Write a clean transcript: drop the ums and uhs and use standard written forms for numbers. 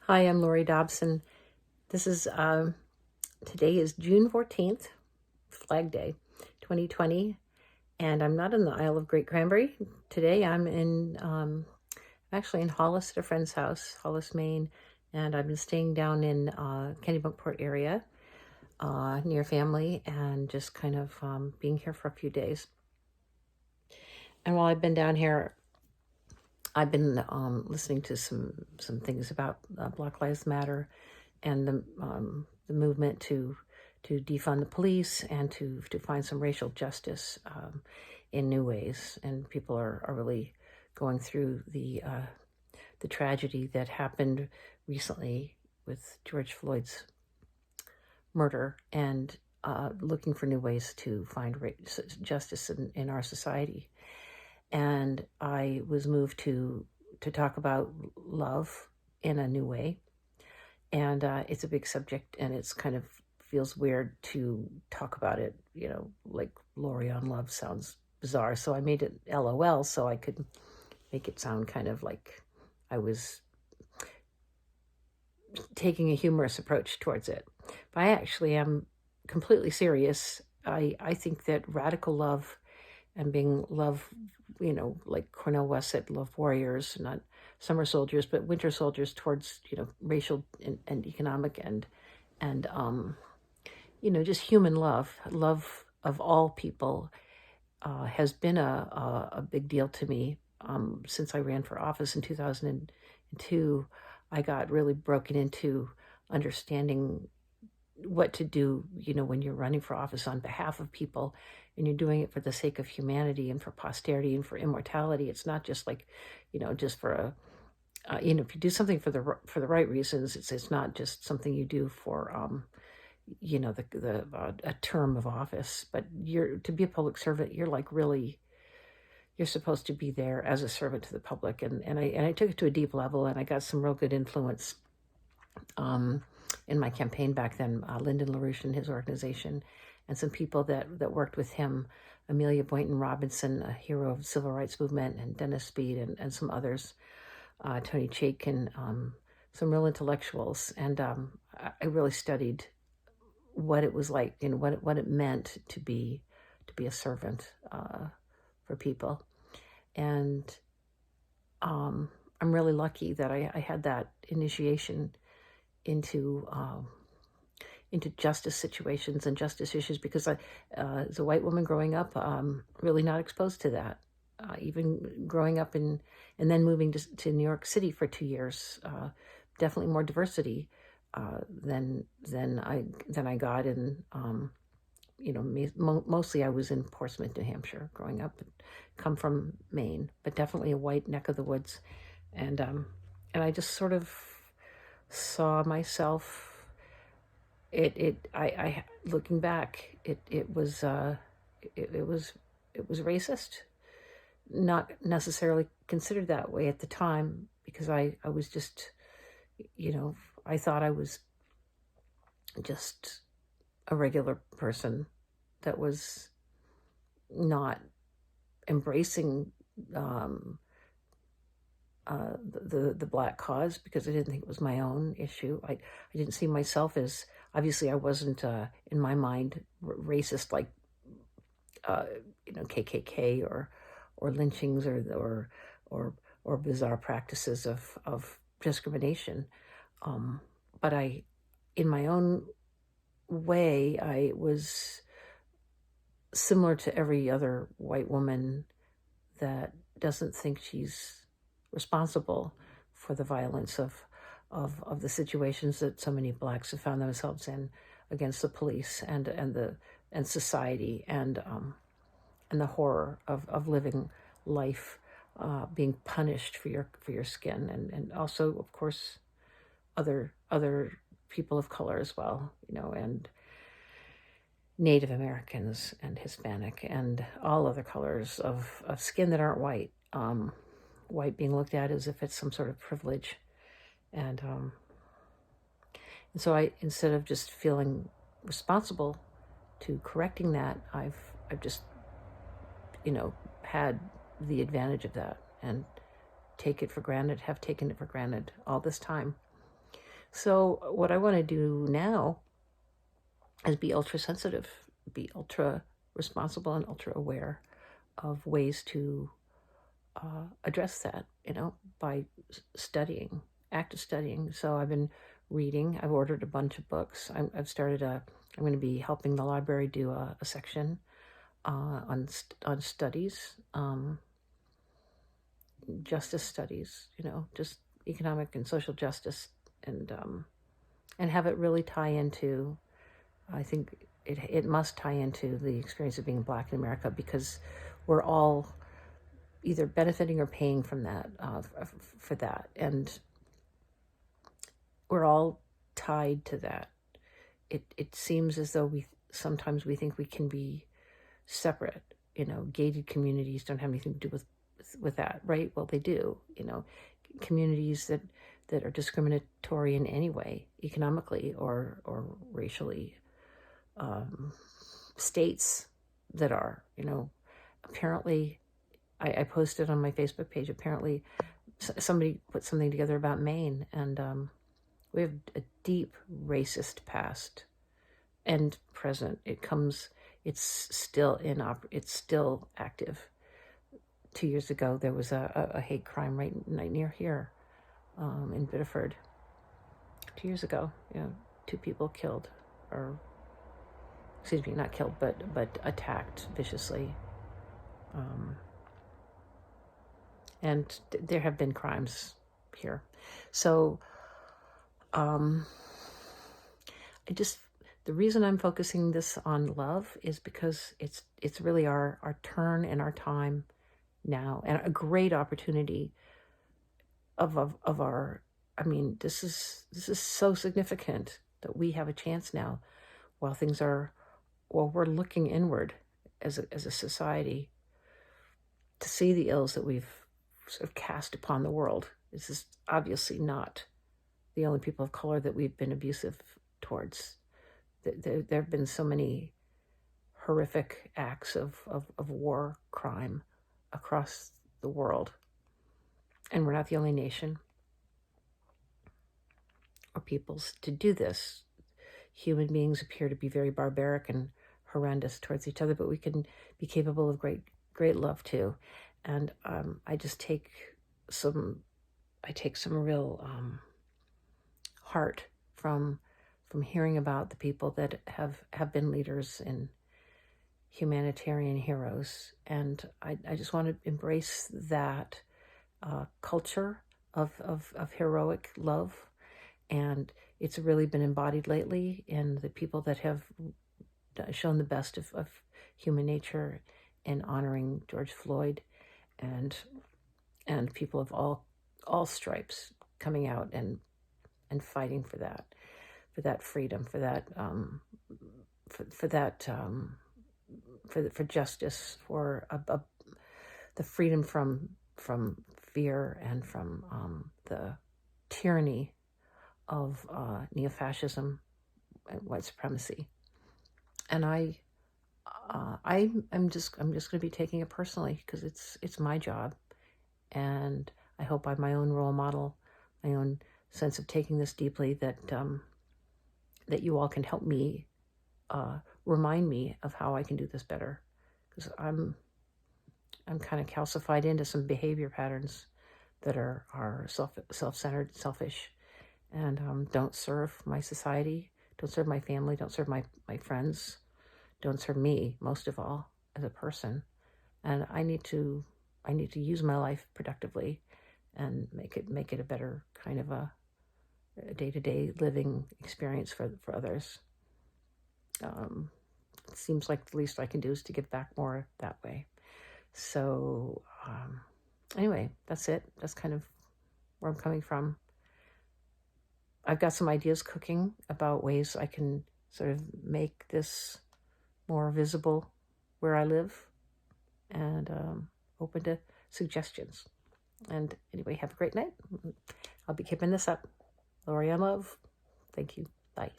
Hi, I'm Laurie Dobson. This is Today is June 14th, Flag Day, 2020, and I'm not in the Isle of Great Cranberry. Today actually in Hollis at a friend's house, Hollis, Maine, and I've been staying down in Kennebunkport area near family and just kind of being here for a few days. And while I've been down here, I've been listening to some things about Black Lives Matter and the movement to defund the police and to find some racial justice in new ways. And people are really going through the tragedy that happened recently with George Floyd's murder and looking for new ways to find justice in our society. And I was moved to talk about love in a new way. And it's a big subject, and it's kind of feels weird to talk about it, like Laurie on Love sounds bizarre. So I made it LOL so I could make it sound kind of like I was taking a humorous approach towards it. But I actually am completely serious. I think that radical love and being love, like Cornel West said, love warriors, not summer soldiers, but winter soldiers towards, racial and economic and just human love of all people has been a big deal to me. Since I ran for office in 2002, I got really broken into understanding what to do, when you're running for office on behalf of people and you're doing it for the sake of humanity and for posterity and for immortality. It's not just like, just for if you do something for the right reasons, it's not just something you do for, a term of office, but to be a public servant, you're like really, you're supposed to be there as a servant to the public. And I took it to a deep level, and I got some real good influence in my campaign back then, Lyndon LaRouche and his organization, and some people that worked with him, Amelia Boynton Robinson, a hero of the civil rights movement, and Dennis Speed, and some others, Tony Chake, and some real intellectuals. And I really studied what it was like, what it meant to be a servant for people. And I'm really lucky that I had that initiation into justice situations and justice issues, because I, as a white woman growing up, really not exposed to that. Even growing up and then moving to New York City for 2 years, definitely more diversity than I got in. Mostly I was in Portsmouth, New Hampshire, growing up. Come from Maine, but definitely a white neck of the woods, and I just sort of saw myself. I looking back, it was racist, not necessarily considered that way at the time, because I was just, I thought I was just a regular person that was not embracing the Black cause, because I didn't think it was my own issue. I didn't see myself as, obviously I wasn't in my mind racist like KKK or lynchings or bizarre practices of discrimination. But in my own way, I was similar to every other white woman that doesn't think she's responsible for the violence of the situations that so many Blacks have found themselves in against the police and society, and the horror of living life, being punished for your skin, and also, of course, other people of color as well, and Native Americans and Hispanic and all other colors of skin that aren't white. White being looked at as if it's some sort of privilege. And so I, instead of just feeling responsible to correcting that, I've just, had the advantage of that and have taken it for granted all this time. So what I want to do now is be ultra sensitive, be ultra responsible and ultra aware of ways to address that, by studying, active studying. So I've been reading. I've ordered a bunch of books. I've started I'm going to be helping the library do a section on studies, justice studies, just economic and social justice, and have it really tie into, I think it must tie into the experience of being Black in America, because we're all either benefiting or paying from that, for that, and we're all tied to that. It seems as though sometimes we think we can be separate. Gated communities don't have anything to do with that, right? Well, they do. Communities that are discriminatory in any way, economically or racially, states that are, apparently, I posted on my Facebook page, apparently somebody put something together about Maine, and we have a deep racist past and present. It's still active. 2 years ago, there was a hate crime right near here, in Biddeford. 2 years ago, 2 people killed, or excuse me, not killed, but attacked viciously. And there have been crimes here. So, the reason I'm focusing this on love is because it's really our turn and our time now, and a great opportunity of our, this is so significant that we have a chance now, while we're looking inward as a society, to see the ills that we've sort of cast upon the world. This is obviously not the only people of color that we've been abusive towards. There have been so many horrific acts of war crime across the world. And we're not the only nation or peoples to do this. Human beings appear to be very barbaric and horrendous towards each other, but we can be capable of great love too. And I take some real heart from hearing about the people that have been leaders and humanitarian heroes. And I just want to embrace that culture of heroic love. And it's really been embodied lately in the people that have shown the best of human nature in honoring George Floyd, and people of all stripes coming out and fighting for that freedom, for justice, for the freedom from fear and from the tyranny of neo-fascism and white supremacy. And I'm just going to be taking it personally, because it's my job, and I hope I'm my own role model, my own sense of taking this deeply, that you all can help me, remind me of how I can do this better, because I'm kind of calcified into some behavior patterns that are self-centered, selfish, and don't serve my society, don't serve my family, don't serve my friends, don't serve me, most of all, as a person. And I need to use my life productively and make it a better kind of a day-to-day living experience for others. It seems like the least I can do is to give back more that way. So anyway, that's it. That's kind of where I'm coming from. I've got some ideas cooking about ways I can sort of make this more visible where I live, and open to suggestions. And anyway, have a great night. I'll be keeping this up. Laurie on Love. Thank you. Bye.